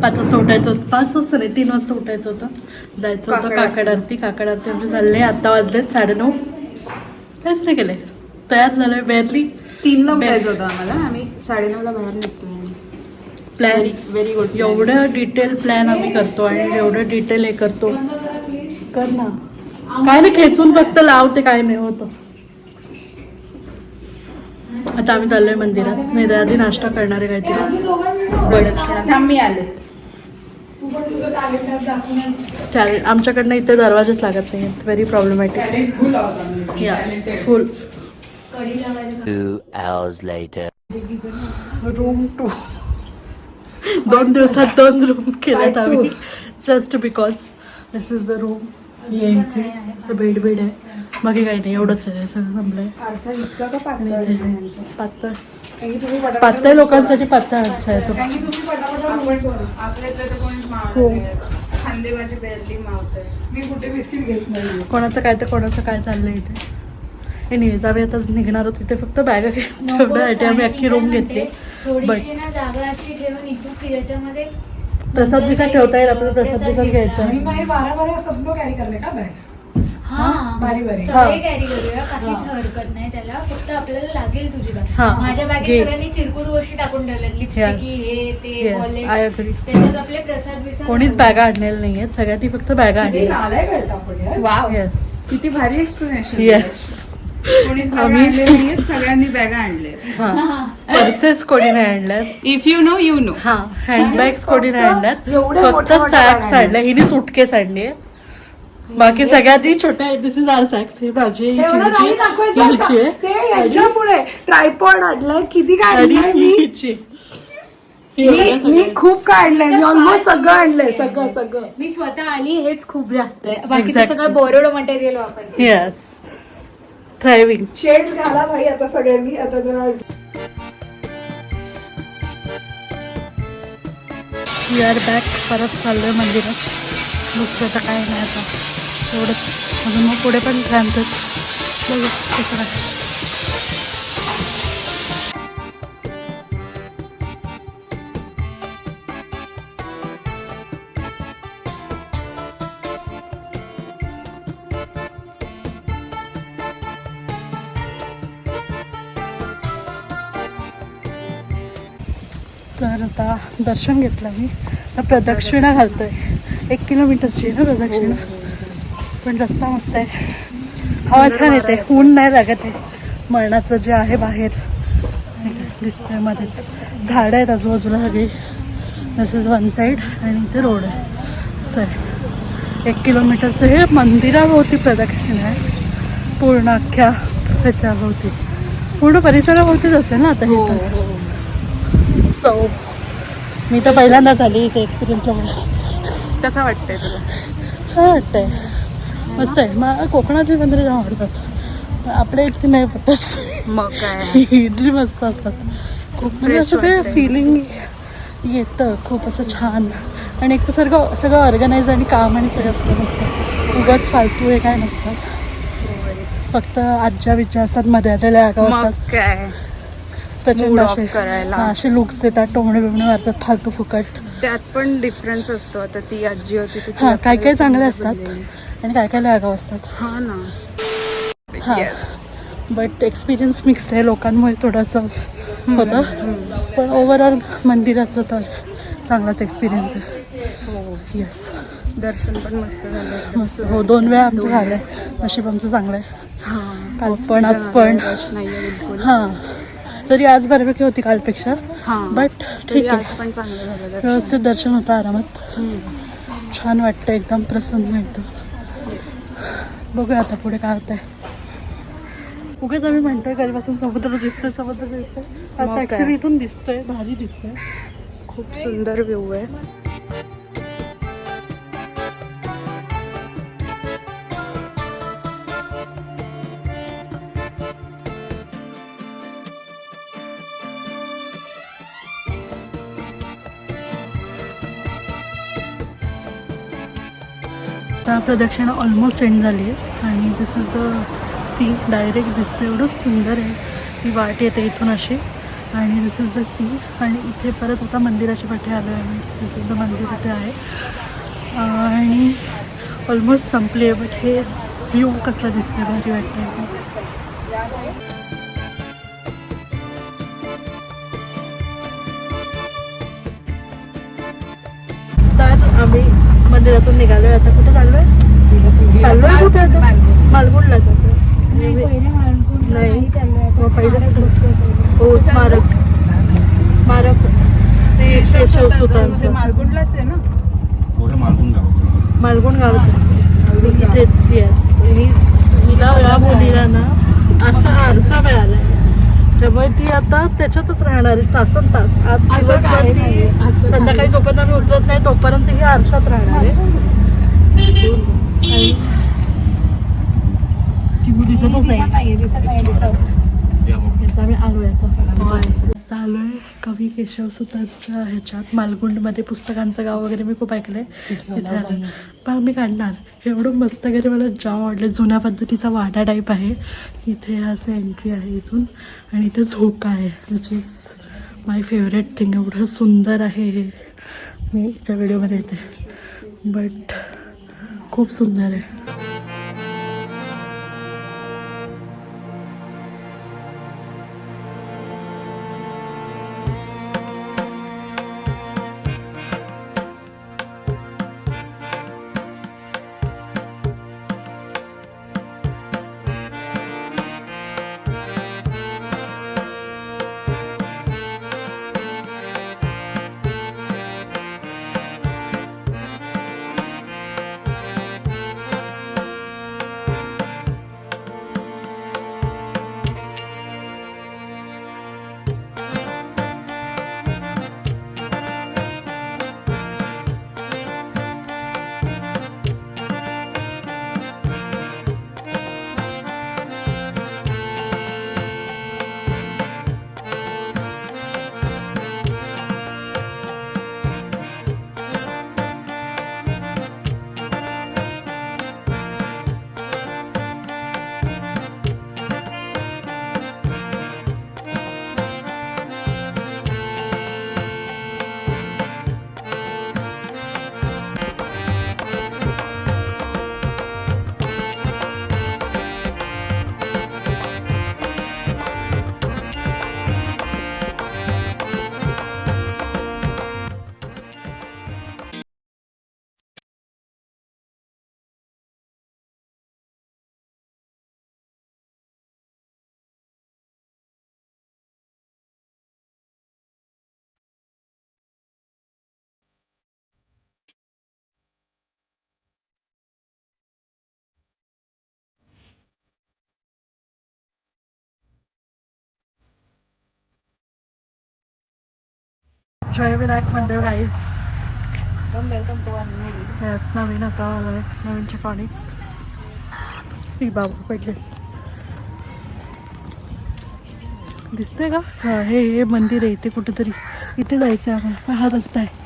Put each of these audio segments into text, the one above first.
5 वाजता उठायचं होतं, 5 वाजता नाही 3 वाजता उठायचं होतं, जायचं होतं काकड आरती आमचे चालले. आता वाजलेत 9:30. काहीच नाही केलंय, तयार झालोय बेअरली. 3ला उठायचं होतं आम्हाला, आम्ही 9:30ला बाहेर निघतो. Plan very good. एवढं डिटेल प्लॅन आम्ही करतो आणि एवढं डिटेल हे करतो. कर ना, काय नाही खेचून फक्त लावते, काय नाही होतं. आता आम्ही चाललोय मंदिरात, नाही तर आधी नाश्ता करणार आहे काहीतरी. मी आले. चालेल, आमच्याकडनं इथे दरवाजेच लागत नाही, व्हेरी प्रॉब्लेमॅटिक. या फुल. 2 hours later. रूम 2 2 दिवसात 2 रूम केलेत आम्ही, just because this is the room. He entry, असं बेड आहे, बाकी काही नाही, एवढंच आहे. सगळं संपलंय. पातळ लोकांसाठी पातळ आरसा आहे तो. कोणाचं काय तर कोणाचं काय चाललंय इथे. एनिवेज आम्ही आता निघणार होतो, तिथे फक्त बॅग ठेवण्यासाठी आम्ही अख्खी रूम घेतली. बट प्रसाद बिसाद ठेवता येईल, आपल्याला प्रसाद बिसाद घ्यायचा. कॅरी करूया, काहीच हरकत नाही त्याला, फक्त आपल्याला लागेल तुझी बॅग. माझ्या बॅगेत सगळ्यांनी चिरकुट गोष्टी टाकून ठेवल्यात, लिपस्टिक हे ते वॉलेट, त्याच्यात आपले प्रसाद बिसाद. कोणीच बॅगा आणलेल्या नाहीयेत, सगळ्यांनी फक्त बॅगा आणल्या. वाव, येस किती भारी एक्सप्लेनेशन. येस. आम्ही सगळ्यांनी बॅगा आणल्या. पर्सेस कोणी नाही आणल्यात. If you know you know. हा, हँडबॅग्स कोणी नाही आणल्यात, फक्त सॅक्स आणल्या. हिने सुटकेस आणली, बाकी सगळ्यांनी छोट्या. दिस इज आर सॅक्स. हे भाजी ट्रायपॉड आणलाय, किती काढलाय मी खूप काढलंय. मी ऑलमोस्ट सगळं आणलंय, सगळं. मी स्वतः आली, हेच खूप जास्त आहे, बाकी सगळं बोरोड मटेरियल वापरते. Yes, thriving. शेड घाला भाई आता सगळ्यांनी. आता जरा वी आर बॅक. परत चाललोय मंदिरात. दुसरं तर काय नाही आता, एवढंच. अजून मग पुढे पण थांबतात, बघू कसं काय. तर आता दर्शन घेतलं मी. आता प्रदक्षिणा घालतोय. 1 किलोमीटरची आहे ना प्रदक्षिणा, पण रस्ता मस्त आहे, हवा छान येते, ऊन नाही लागत आहे. मरणाचं जे आहे बाहेर दिसतंय, मध्येच झाडं आहेत आजूबाजूला सगळी. दिस इज वन साईड आणि इथे रोड आहे. असं आहे. 1 किलोमीटरचं हे मंदिराभोवती प्रदक्षिणा आहे, पूर्ण अख्ख्या ह्याच्याभोवती, पूर्ण परिसराभोवतीच असेल ना आता हे. सो मी तर पहिल्यांदाच आली इथे एक्सपिरियन्स लावून. कसं वाटतंय तुला? छान वाटतंय, मस्त आहे. मला कोकणातली मंदिरं जाम आवडतात, आपल्या इतकी नाही पटत. मग काय, इडली मस्त असतात खूप, म्हणजे असं ते फिलिंग येतं खूप असं छान. आणि एक तर सगळं ऑर्गनाईज आणि काम आणि सगळं असतं नसतं, उगाच फालतू हे काय नसतं. फक्त आज्या विज्या असतात, मध्ये आलेल्या आगाव असतात, काय प्रचंड असे करायला असे लुक्स येतात, टोमणे बिमणे मारतात फालतू फुकट. त्यात पण डिफरन्स असतो. आता ती आजी होती, हां, काय काय चांगले असतात आणि काय काय आगाव असतात. हा ना. हां, बट एक्सपिरियन्स मिक्स्ड आहे, लोकांमुळे थोडंसं होतं, पण ओव्हरऑल मंदिराचं तर चांगलाच एक्सपिरियन्स आहे. हो, येस. दर्शन पण मस्त झालं. मस्त. हो, 2 वेळा आमचं झालं आहे, नशीब आमचं चांगलं आहे. काल पण आज पण. हां, तरी आज बऱ्यापैकी होती कालपेक्षा, बट ठीक आहे, पण चांगलं झालं. व्यवस्थित दर्शन होतं, आरामात. छान वाटतं, एकदम प्रसन्न एकदम. बघूया आता पुढे काय होत आहे. उगाच आम्ही म्हणतोय कधीपासून समुद्र दिसतोय. आता ऍक्च्युली इथून दिसतोय, भारी दिसतोय, खूप सुंदर व्ह्यू आहे. आता प्रदक्षिणा ऑलमोस्ट एंड झाली आहे आणि दिस इज द सी. डायरेक्ट दिसतं, एवढं सुंदर आहे. ती वाट येते इथून अशी आणि दिस इज द सी. आणि इथे परत आता मंदिराच्या पाठी आलो आहे आम्ही. दिस इज द मंदिर इथे आहे आणि ऑलमोस्ट संपली आहे. बट हे व्ह्यू कसला दिसतंय, भारी वाटतंय. तर आम्ही मंदिरातून निघालोय. आता कुठे चाललोय? कुठे आता? मालगुणला जातो. नाही हो, स्मारक ते केशव सुतांचं मालगुंडलाच आहे ना. मालगुण गावचं इथेच. येस. हिला या मुलीला ना असा आरसा मिळाला आहे, त्यामुळे ती आता त्याच्यातच राहणार आहे तासन तास. आज दिवसभर ती संध्याकाळी जोपर्यंत आम्ही उजत नाही तोपर्यंत ही आरशात राहणार आहे. आणि चिमू दिसतच नाही. आम्ही आलोय आता आलोय कवी केशव सुतांच्या ह्याच्यात मालगुंडमध्ये. पुस्तकांचं गाव वगैरे मी खूप ऐकलंय तिथे आलं. पण मी काढणार एवढं मस्त वगैरे मला जाम आवडलं. जुन्या पद्धतीचा वाडा टाईप आहे. इथे असं एंट्री आहे इथून आणि इथे झोका आहे which is my favourite thing. एवढं सुंदर आहे हे. मी त्या व्हिडिओमध्ये येते बट खूप सुंदर आहे. जय विनायक मंदिर गाईज. नवीन आता आलोय नवीन ठिकाणी. बाबा पडले दिसतंय का? हा हे मंदिर आहे इथे कुठेतरी. इथे जायचं आहे आपण. हा रस्ता आहे.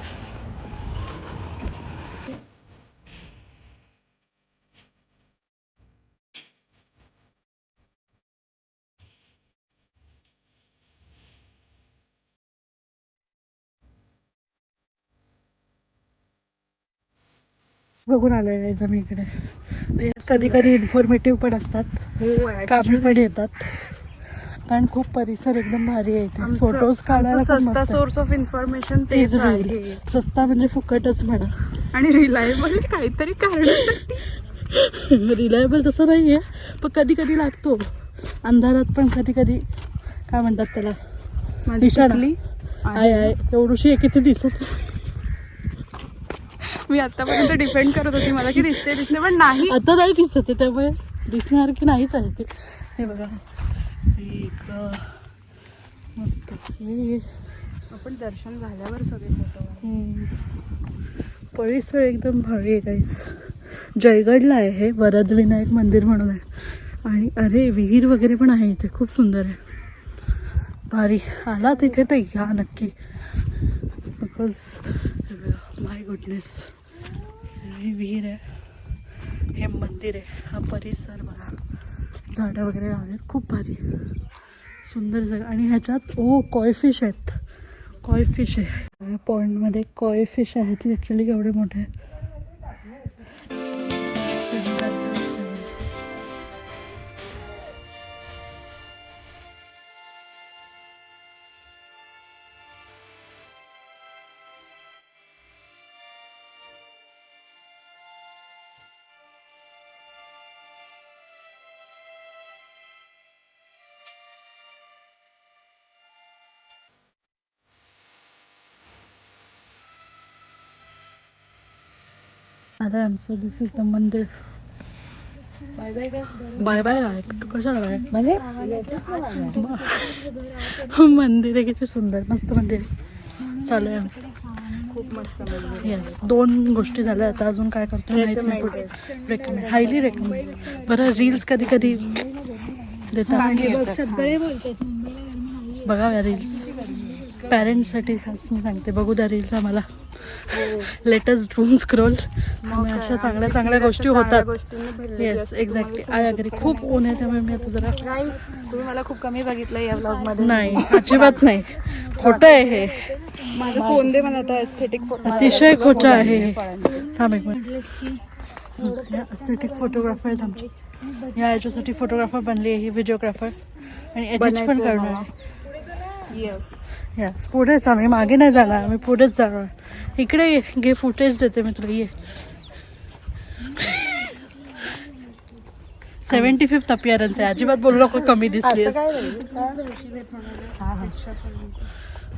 बघून आलोय गाईज आम्ही इकडे. कधी कधी इन्फॉर्मेटिव्ह पण असतात, कामी पण येतात कारण खूप परिसर एकदम भारी आहे इथे. फोटोज काढायला सस्ता सोर्स ऑफ इन्फॉर्मेशन तेच आहे. सस्ता म्हणजे फुकटच म्हणा. आणि रिलायबल काहीतरी कारण. रिलायबल तसं नाही आहे पण कधी कधी लागतो अंधारात पण. कधी कधी काय म्हणतात त्याला दिशाली आहे एवढीशी आहे किती दिसत. मी आतापर्यंत डिपेंड करत होती मला की दिसते दिसते पण नाही. आता नाही दिसत त्यामुळे दिसणार की नाहीच आहे ते. हे बघा एक मस्त. हे आपण दर्शन झाल्यावर सगळे फोटो. परिसर एकदम भारी आहे गाईस. जयगडला आहे हे वरदविनायक मंदिर म्हणून आहे. आणि अरे विहीर वगैरे पण आहे इथे. खूप सुंदर आहे. भारी. आला तिथे तर या नक्की बिकॉज माय गुडनेस. ही विहीर आहे, हे मंदिर आहे, हा परिसर बघा, झाडं वगैरे लावलेत खूप भारी. सुंदर सगळं. आणि ह्याच्यात कॉय फिश आहेत. कॉय फिश आहे पॉइंटमध्ये. कॉय फिश आहेत ॲक्च्युली केवढे मोठे. अरे आमचं दिस इज द मंदिर. बाय बाय काय कशाला बाय म्हणजे मंदिर आहे किती सुंदर मस्त मंदिर चालू आहे. खूप मस्त येस. 2 गोष्टी झाल्या. आता अजून काय करतो रेकमेंड. Highly recommend. बरं रील्स कधी कधी देतात सगळे बोलतात बघा रील्स. पॅरेंट्ससाठी खास मी सांगते बघू द्या रील्स आम्हाला. Latest Droom scroll. अशा चांगल्या चांगल्या गोष्टी होतात. Yes exactly. I agree. खूप ऊन आहे त्यामुळे मी आता जरा. तुम्ही मला खूप कमी बघितलं या ब्लॉग मध्ये. नाही अजिबात नाही. खोटं आहे हे. माझा फोन दे मला आता एस्थेटिक फोटो. अतिशय खोटं आहे. थांब एक मिनिट. एस्थेटिक फोटोग्राफर आहेत आमची. या याच्यासाठी फोटोग्राफर बनली आहे ही. व्हिडिओग्राफर आणि एडिट पण करणार. येस. यस पुढेच. आम्ही मागे नाही जाणार. आम्ही पुढेच जाणार. इकडे घे फुटेज देते मी तुला. ये 75th अपिअरन्स आहे. अजिबात बोलू नको कमी दिसलीस.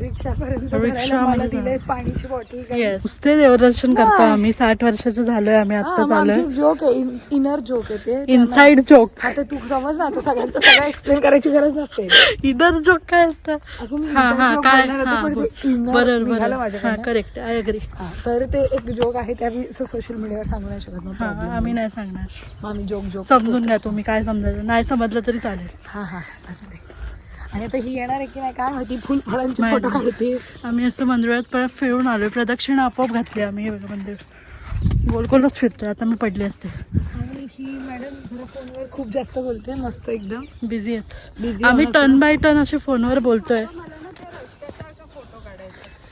रिक्षामध्ये दिले पाणीची बॉटल. येस नुसते देवदर्शन करतो आम्ही. 60 वर्षाचं झालोय आम्ही. आता झालोय. जोक आहे. इनर जोक आहे ते. Inside joke. आता तू समज ना. आता सगळ्यांचं सगळं एक्सप्लेन करायची गरज नसते. इनर जोक काय असतं. काय बरोबर. हा करेक्ट. I agree. तर ते एक जोक आहे ते आम्ही सोशल मीडियावर सांगू नाही शकत. आम्ही नाही सांगणार. आम्ही जोक समजून घ्या तुम्ही. काय समजायचं नाही समजलं तरी चालेल. हा असं ते. आणि आता ही येणार आहे की नाही काय माहिती. फुल फळांचे फोटो काढते. आम्ही असं मंदिरात परत फिरून आलोय. प्रदक्षिणा आपोआप घातली आम्ही. हे बघा मंदिर गोलगोलच फिरतोय. आता मी पडली असते. आणि ही मॅडम जरा फोनवर खूप जास्त बोलते. मस्त एकदम बिझी आहेत. आम्ही टर्न बाय टर्न असे फोनवर बोलतोय.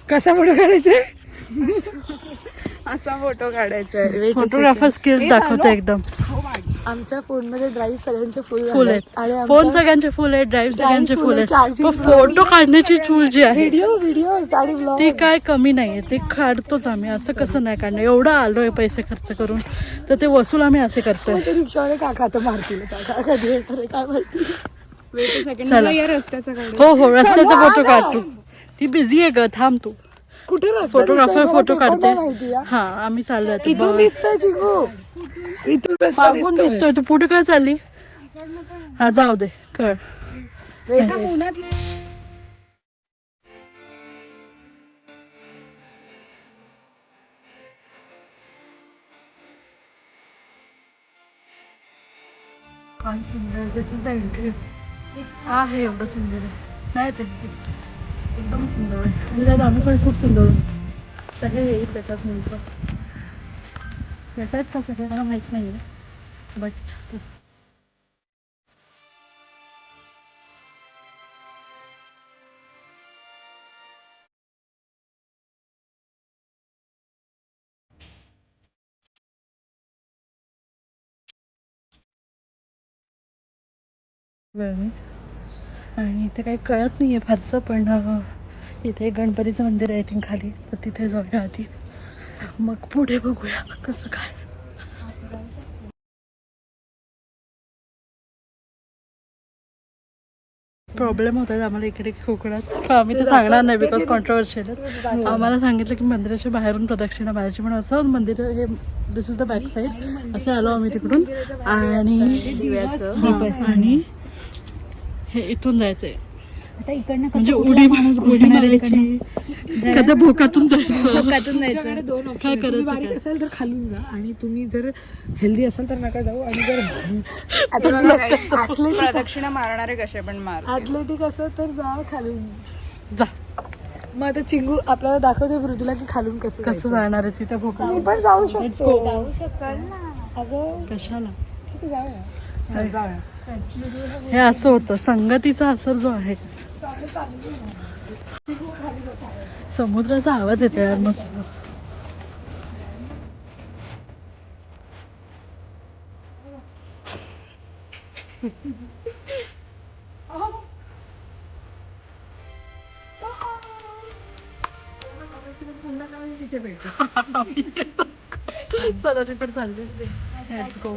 कसा फोटो काढायचा. असा फोटो काढायचा. फोटोग्राफर स्किल्स दाखवते एकदम. आमच्या फोन मध्ये ड्राईव्ह सगळ्यांचे फुल आहेत. फोन सगळ्यांचे फुल आहेत. ड्राईव्ह सगळ्यांचे फुल आहेत. पण फोटो काढण्याची चूल जी आहे व्हिडिओ आणि ब्लॉग ती काय कमी नाहीये. ते काढतोच आम्ही. असं कसं नाही काढणं. एवढं आलोय पैसे खर्च करून तर ते वसूल आम्ही असे करतोय. रिक्षावाले काका तर मारतील. कधी येणार काय माहिती. चला हो रस्त्याचा फोटो काढतो. ती बिझी आहे ग. थांब तू. कुठे फोटोग्राफर फोटो काढते. हा आम्ही चाललोय. इथून दिसतोय चिंगू. मागून दिसतोय. तू पुढे काय चालली. हा जाऊ दे कर. काय सुंदर त्याचं एंट्री आहे. एवढं सुंदर आहे. नाही ते एकदम सुंदर आहे. आणि त्यात आम्ही पण खूप सुंदर सगळे येईल त्याच्यात मिळतं. येतात का सगळे मला माहीत नाही आहे बट आणि इथे काही कळत नाही आहे फारसं. पण इथे गणपतीचं मंदिर आहे. आय थिंक खाली. तर तिथे जाऊया आधी. मग पुढे बघूया कसं काय. प्रॉब्लेम होतात आम्हाला इकडे कोकणात. आम्ही ते सांगणार नाही बिकॉज कॉन्ट्रोवर्शियल. आम्हाला सांगितलं की मंदिराच्या बाहेरून प्रदक्षिणा मारायची. पण असं मंदिर हे दिस इज द बॅक साईड. असं आलो आम्ही तिकडून. आणि हे इथून जायचंय. आता इकडनं म्हणजे उडी मारायची. कधी भोकातून जायचं. काय करायचं असेल तर खालून जा. आणि तुम्ही जर हेल्दी असाल तर नका जाऊ. आणि जर प्रदक्षिणा मारणारे कसे पण मार. ऍथलेटिक असेल तर जा खालून जा. मग आता चिंगू आपल्याला दाखवते पृथ्वीला की खालून कसं जाणार आहे तिथे भोका. मी पण जाऊ शकतो. चल ना. अगं कशाला ठीक आहे जाऊया. जाऊया. हे असं होतं संगतीचा असर जो आहे. समुद्राचा आवाज येतो यार मस्त. चला ते पण चालले. Let's go.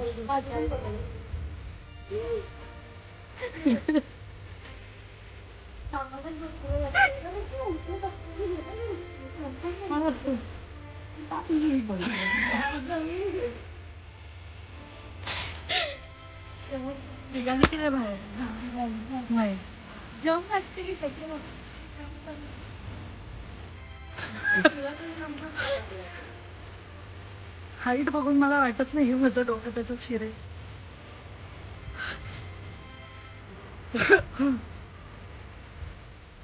निघाली की नाही बाहेर? नाही. हाईट बघून मला वाटत नाही माझं डोकं त्याच्यात शिरे.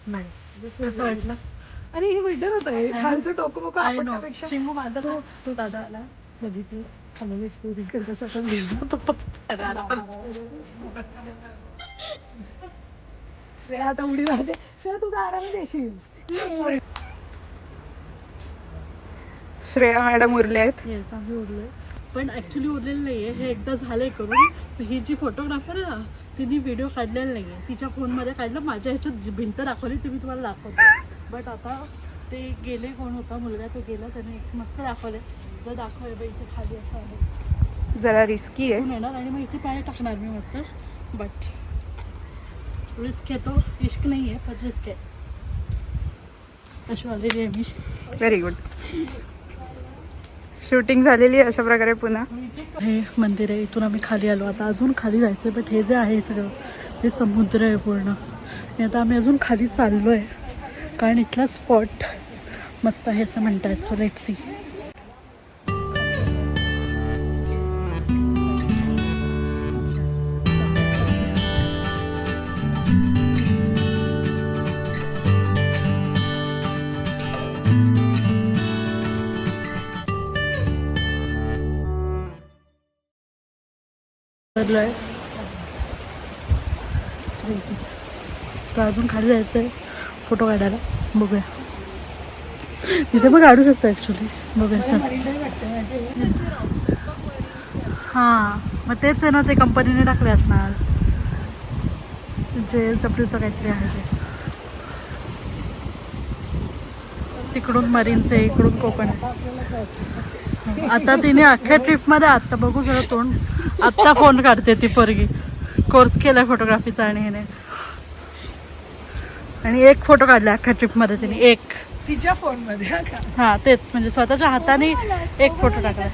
नाही कसं वाटलं? अरे हे वेटर होत आहे खालचं डोकं मोकं आपटण्यापेक्षा. शिंगू माझा तो दादा आला कधी ते खाली श्रेया आता उडी मारते. श्रेया तुझा आराम देशील. श्रेया मॅडम उरले आहेत. येस आम्ही उरलोय पण ऍक्च्युली उरलेलं नाहीये. हे एकदा झालंय करून. ही जी फोटोग्राफर आहे ना तिने व्हिडिओ काढलेला नाहीये. तिच्या फोनमध्ये काढलं. माझ्या ह्याच्यात भिंत दाखवली ती मी तुम्हाला दाखवते. बट आता ते गेले. कोण होता मुलगा तो गेला. त्याने एक मस्त दाखवले. जर दाखवले बाई इथे खाली असं आहे. जरा रिस्की आहे. इथून येणार आणि मग इथे पाय टाकणार मी मस्त. बट रिस्क आहे तो. इश्क नाही आहे पण रिस्क आहे. अशी वाजलेली आहे मी. Very good. शूटिंग झालेली आहे अशा प्रकारे पुन्हा. हे मंदिर आहे. इथून आम्ही खाली आलो. आता अजून खाली जायचं आहे. बट हे जे आहे सगळं हे समुद्र आहे पूर्ण. आणि आता आम्ही अजून खाली चाललो आहे कारण इथला स्पॉट मस्त आहे असं म्हणतात. So let's see. तर अजून खाली जायचं आहे फोटो काढायला. बघूया तिथे पण काढू शकतो ॲक्च्युली. बघूया सर. हां मग तेच आहे ना ते कंपनीने टाकले असणार. JSWचं काहीतरी आहे ते. तिकडून मरीनचे इकडून कोकण. आता तिने अख्ख्या ट्रिपमध्ये आत्ता बघू सगळं तोंड. आत्ता फोन काढते ती पोरगी. कोर्स केलाय फोटोग्राफीचा आणि हिने. आणि एक फोटो काढला अख्ख्या ट्रिपमध्ये तिने. एक तिच्या फोन मध्ये. हा तेच म्हणजे स्वतःच्या हाताने एक फोटो टाकलाय.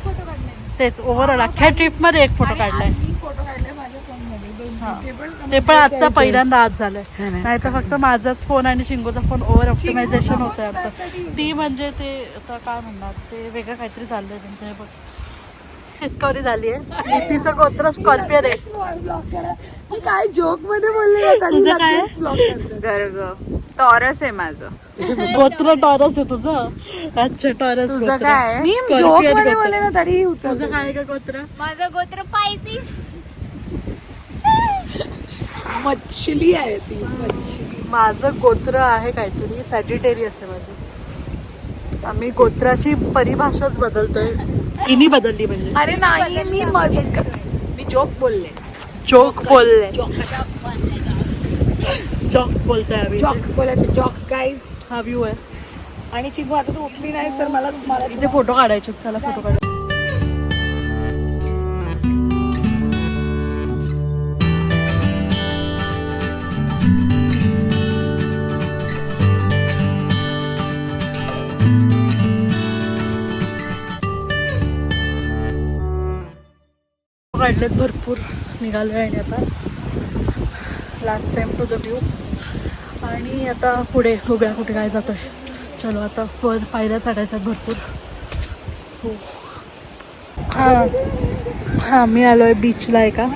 तेच ओव्हरऑल अख्ख्या ट्रिपमध्ये एक फोटो काढलाय. फोटो काढले माझ्या फोन मध्ये. ते पण आता पहिल्यांदा आज झालंय. नाही तर फक्त माझाच फोन आणि शिंगोचा फोन ओव्हर ऑप्टिमायझेशन होतंय आमचं. ती म्हणजे ते आता काय म्हणणार ते वेगळं काहीतरी चाललंय त्यांचं. हे बघ डिस्कवरी झाली आहे. तिचं गोत्र स्कॉर्पियन आहे. मी काय जोक मध्ये बोलले. तुझं काय आहे? गर्ग टॉरस आहे माझं. गोत्र टॉरस आहे तुझं. अच्छा टॉरस. तुझं काय आहे? मी जोक मध्ये बोलले ना तरी उचल. तुझं काय आहे का गोत्र? माझं गोत्र पायसीस. मच्छली आहे ती. मच्छली. माझं गोत्र आहे काहीतरी सॅजिटेरियस आहे माझं. आम्ही गोत्राची परिभाषाच बदलतोय. इनी बदलली म्हणजे. अरे नाही मी जोक बोलले. जोक बोलले. जोक बोलतोय आम्ही. जॉक्स बोलायचे. Jocks guys. हा व्ह्यू आहे. आणि चिंगू आता तू उठली नाहीस तर मला इथे फोटो काढायचे. चला फोटो काढा. काढलेत भरपूर. निघालो आहे आणि आता last time to the view. आणि आता पुढे बघूया कुठे काय जातोय. चलो आता पायऱ्या चढायच्यात भरपूर. सो हां मी आलो आहे बीचला. एका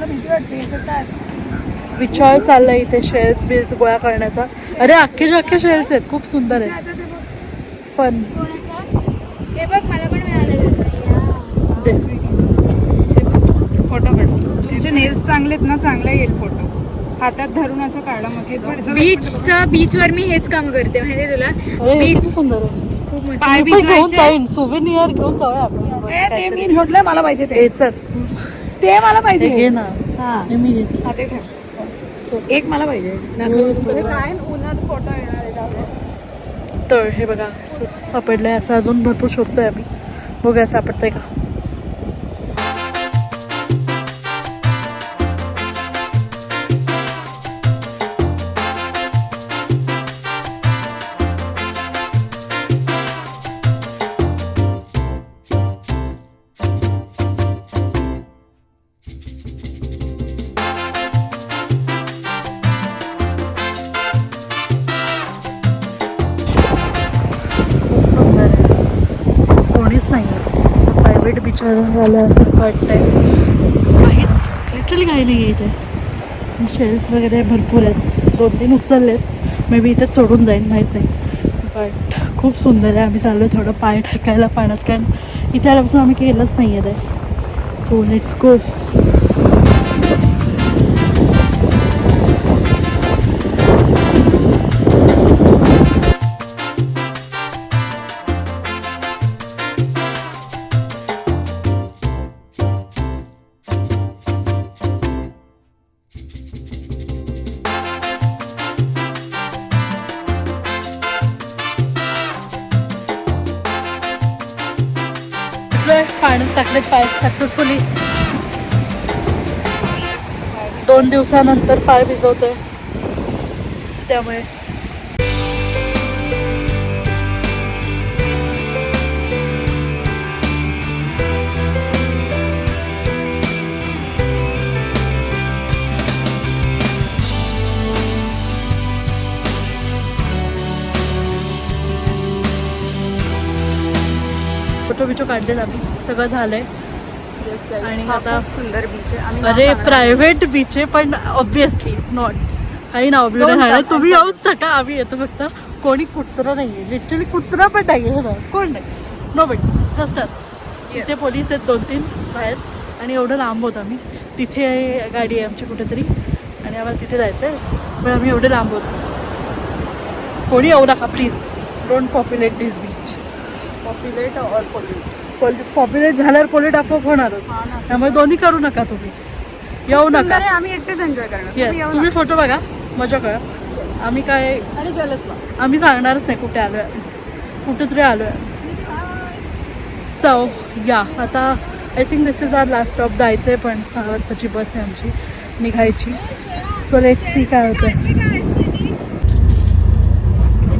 विचार चाललाय इथे शेल्स बिल्स गोळा करण्याचा. अरे अख्खे शेल्स आहेत. खूप सुंदर आहे. फन. हे बघ मला पण मिळालं. दे फोटो काढ. तुमचे नेल्स चांगलेत ना, चांगला येईल फोटो. हातात धरून असं काढा मस्त. बीचवर मी हेच काम करते माहिती तुला. अरे, किती सुंदर आहे. खूप मस्त. पाय मी पण घेऊन भिजवायचे. जाईन, सुवेनियर घेऊन जाऊया आपण. ते मी शोधलंय, मला पाहिजे ते. हे चल, ते मला ते पाहिजे. घे ना. हा हे मी घेते. हा, ते ठेव. एक मला पाहिजे. काय उन्हात फोटो येणार आहे. तर हे बघा असं सापडलंय. असं अजून भरपूर शोधतोय आम्ही. बघूया सापडतंय का. खूप सुंदर आहे. कोणीच नाही आहे. असं प्रायव्हेट बिचार झालं असं वाटतंय. काहीच लिटरली काही नाही आहे इथे. शेल्स वगैरे भरपूर आहेत. 2-3 उचललेत. मे बी इथेच सोडून जाईन, माहीत नाही. बट खूप सुंदर आहे. आम्ही चाललो थोडं पाय टाकायला पाण्यात, कारण इथे आल्यापासून आम्ही केलंच नाही आहे ते. So let's go. पाण्यात टाकलेत पाय सक्सेसफुली. 2 दिवसानंतर पाय भिजवतोय त्यामुळे. फोटो बिटो काढलेत आम्ही, सगळं झालंय. आणि आता सुंदर बीच आहे. आम्ही अरे प्रायव्हेट बीच आहे, पण ऑब्विसली नॉट. काही नाव बिव नाही. तुम्ही येऊच नका, आम्ही येतो फक्त. कोणी कुत्रं नाहीये, लिटरली कुत्रा पण नाहीये. कोण नाही, नो बट जस्ट अस. इथे पोलीस आहेत 2-3 बाहेर. आणि एवढं लांब होत आम्ही. तिथे गाडी आहे आमची कुठेतरी आणि आम्हाला तिथे जायचं आहे, पण आम्ही एवढे लांब होतो. कोणी येऊ नका please. Don't populate this beach. Populate और पोल्यूट. पॉप्युलेट झाल्यावर पोलेट आपोआप होणारच. त्यामुळे दोन्ही करू नका तुम्ही. येऊ नका. आम्ही एकटेच एन्जॉय करणार. येस, तुम्ही फोटो बघा, मजा करा. आम्ही काय, आणि जलस आम्ही सांगणारच नाही कुठे आलोय, कुठेतरी आलोय. सो या आता I think this is our last stop. जायचं आहे, पण 6 वाजताची बस आहे आमची निघायची. सो लेट्स सी काय होतं.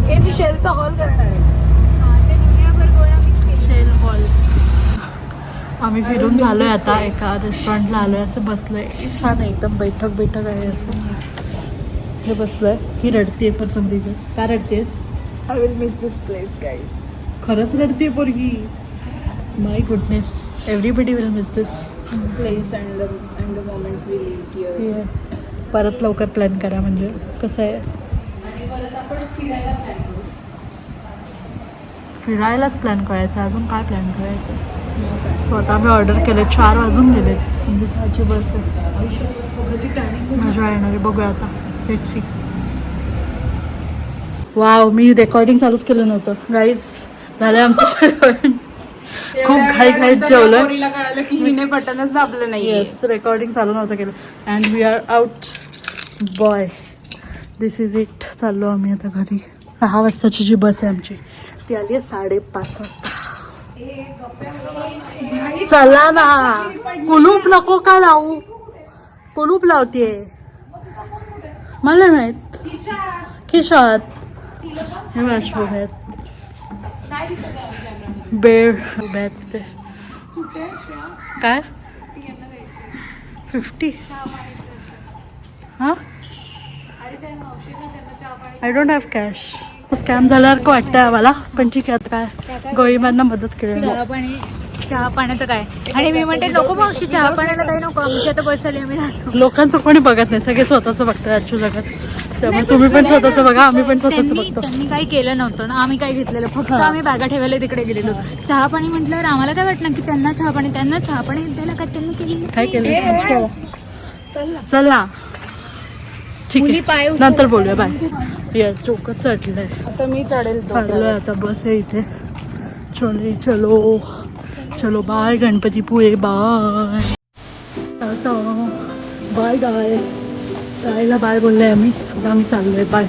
हे मी शेलचा हॉल करणार आहे. Shell hall. आम्ही फिरून झालोय आता. एका रेस्टॉरंटला आलोय, असं बसलोय. छान आहे एकदम. बैठक आहे असं. इथे बसलोय. ही रडते फॉर सम रिझन. का रडतेस? I will miss this place guys. खरंच रडते पोरगी. My goodness, everybody will miss this place and the moments we live here. Yes. परत लवकर प्लॅन करा. म्हणजे कसं आहे, फिरायलाच प्लॅन करायचा. अजून काय प्लॅन करायचं. स्वतः आम्ही ऑर्डर केले. 4 वाजून गेलेत. म्हणजे 6ची बस आहे. मजा येणार आहे. बघूया आता. Let's see. Wow, me recording चालूच केलं नव्हतं गाईज. झालं आमचं जेवण. खूप घाईत जेवलं. पोरीला कळालं की हिने बटनच दाबलं नाही. येस, रेकॉर्डिंग चालू नव्हतं केलं. And we are out. Bye, this is it. चाललो आम्ही आता घरी. 6 वाजताची जी बस आहे आमची, ती आली आहे 5:30 वाजता. चला ना. कुलूप नको का लावू? कुलूप लावतीये मला माहित. खिशात हे वॉशरूम आहेत. बेड उभ्या आहेत तिथे. काय 50? हां, I don't have cash. Scam झाल्यासारखं वाटतंय आम्हाला, पण ठीक आहे. आता काय, गोळीबांना मदत केली. चहा पाण्याचं काय. आणि मी म्हणते नको मावशी, चहा पाण्याला काही नको, आमची आता बस आली, आम्ही राहतो. लोकांचं कोणी बघत नाही, सगळे स्वतःचं बघतात आजच्या जगात. त्यामुळे तुम्ही पण स्वतःचं बघा, आम्ही पण स्वतःचं बघतो. त्यांनी काही केलं नव्हतं ना, आम्ही काय घेतलेलं, फक्त आम्ही बॅगा ठेवायला तिकडे गेलेलो. चहा पाणी म्हटल्यावर आम्हाला काय वाटणार की त्यांना चहा पाणी द्यायला का त्यांनी केली काय केलं. चला ठीक मुली आहे पाय नंतर बोलूया बाय. येस डोकं चढलंय. आता मी चढेल चाललोय आता बस आहे इथे. चलो चलो bye Ganpati Pule bye. Bye गाय गायला बाय बोलले आम्ही. आता आम्ही चाललोय बाय.